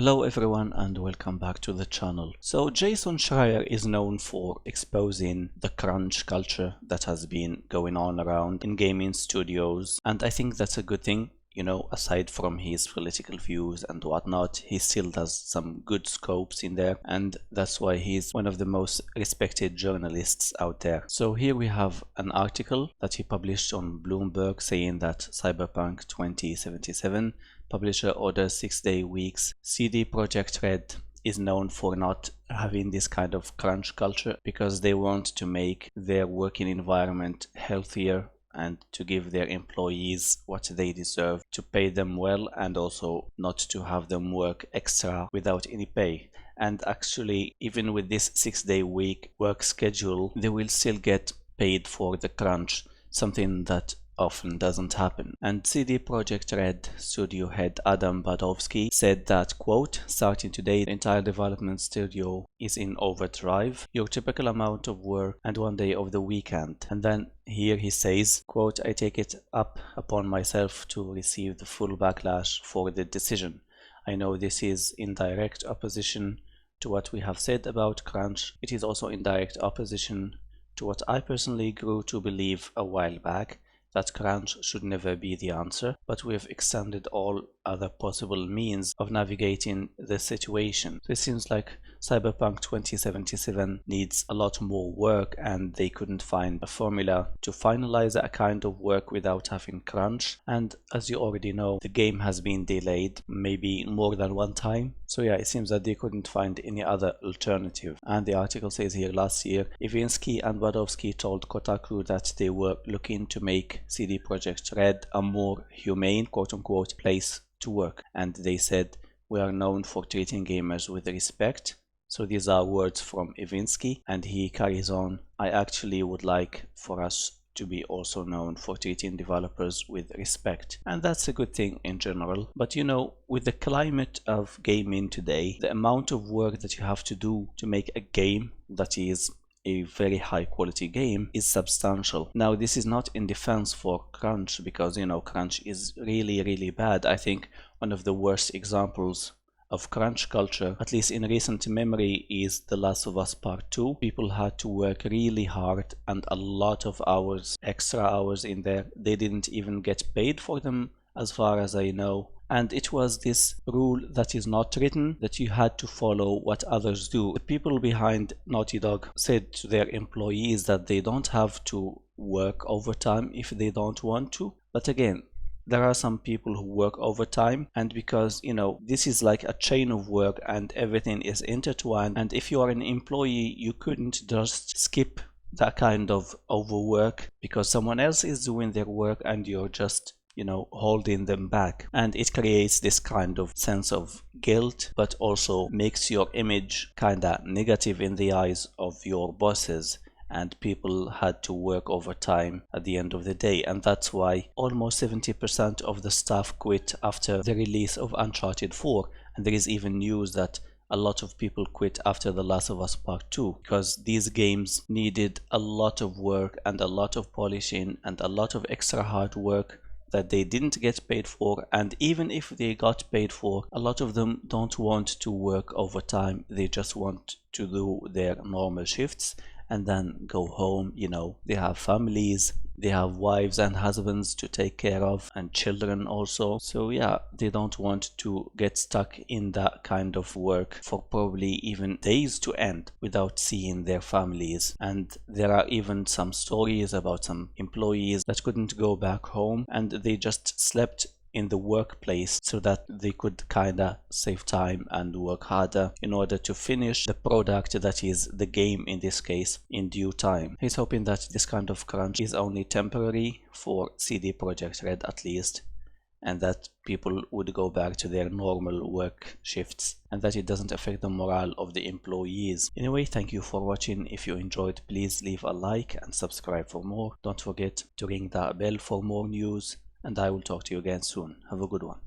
Hello everyone and welcome back to the channel. So Jason Schreier is known for exposing the crunch culture that has been going on around in gaming studios, and I think that's a good thing. Aside from his political views and whatnot, he still does some good scopes in there, and that's why he's one of the most respected journalists out there. So here we have an article that he published on Bloomberg saying that CyberPunk 2077 publisher orders 6-day weeks. CD Projekt Red is known for not having this kind of crunch culture because they want to make their working environment healthier and to give their employees what they deserve, to pay them well, and also not to have them work extra without any pay. And actually, even with this 6-day week work schedule, they will still get paid for the crunch, something that often doesn't happen. And CD Projekt Red studio head Adam Badowski said that, quote, starting today, the entire development studio is in overdrive, your typical amount of work and 1 day of the weekend. And then here he says, quote, I take it up upon myself to receive the full backlash for the decision. I know this is in direct opposition to what we have said about crunch. It is also in direct opposition to what I personally grew to believe a while back, that crunch should never be the answer, but we have extended all other possible means of navigating the situation. So it seems like CyberPunk 2077 needs a lot more work, and they couldn't find a formula to finalize that kind of work without having crunch. And as you already know, the game has been delayed maybe more than one time. So yeah, it seems that they couldn't find any other alternative. And the article says here, last year, Iwinski and Badowski told Kotaku that they were looking to make CD Projekt Red a more humane, quote-unquote, place to work. And they said, we are known for treating gamers with respect. So these are words from Iwinski, and he carries on, I actually would like for us to be also known for treating developers with respect. And that's a good thing in general. But with the climate of gaming today, the amount of work that you have to do to make a game that is a very high quality game is substantial. Now, this is not in defense for crunch, because crunch is really bad. I think one of the worst examples of crunch culture, at least in recent memory, is The Last of Us Part 2. People had to work really hard and a lot of hours, extra hours in there. They didn't even get paid for them, as far as I know. And it was this rule that is not written, that you had to follow what others do. The people behind Naughty Dog said to their employees that they don't have to work overtime if they don't want to. But again, there are some people who work overtime, and because this is like a chain of work and everything is intertwined, and if you are an employee, you couldn't just skip that kind of overwork because someone else is doing their work and you're just holding them back. And it creates this kind of sense of guilt, but also makes your image kind of negative in the eyes of your bosses. And people had to work overtime at the end of the day, and that's why almost 70% of the staff quit after the release of Uncharted 4. And there is even news that a lot of people quit after The Last of Us Part 2 because these games needed a lot of work and a lot of polishing and a lot of extra hard work that they didn't get paid for. And even if they got paid for, a lot of them don't want to work overtime. They just want to do their normal shifts and then go home. They have families, they have wives and husbands to take care of, and children also. So yeah, they don't want to get stuck in that kind of work for probably even days to end without seeing their families. And there are even some stories about some employees that couldn't go back home and they just slept in the workplace so that they could kinda save time and work harder in order to finish the product that is the game in this case in due time. He's hoping that this kind of crunch is only temporary for CD Projekt Red at least, and that people would go back to their normal work shifts and that it doesn't affect the morale of the employees. Anyway, thank you for watching. If you enjoyed, please leave a like and subscribe for more. Don't forget to ring that bell for more news, and I will talk to you again soon. Have a good one.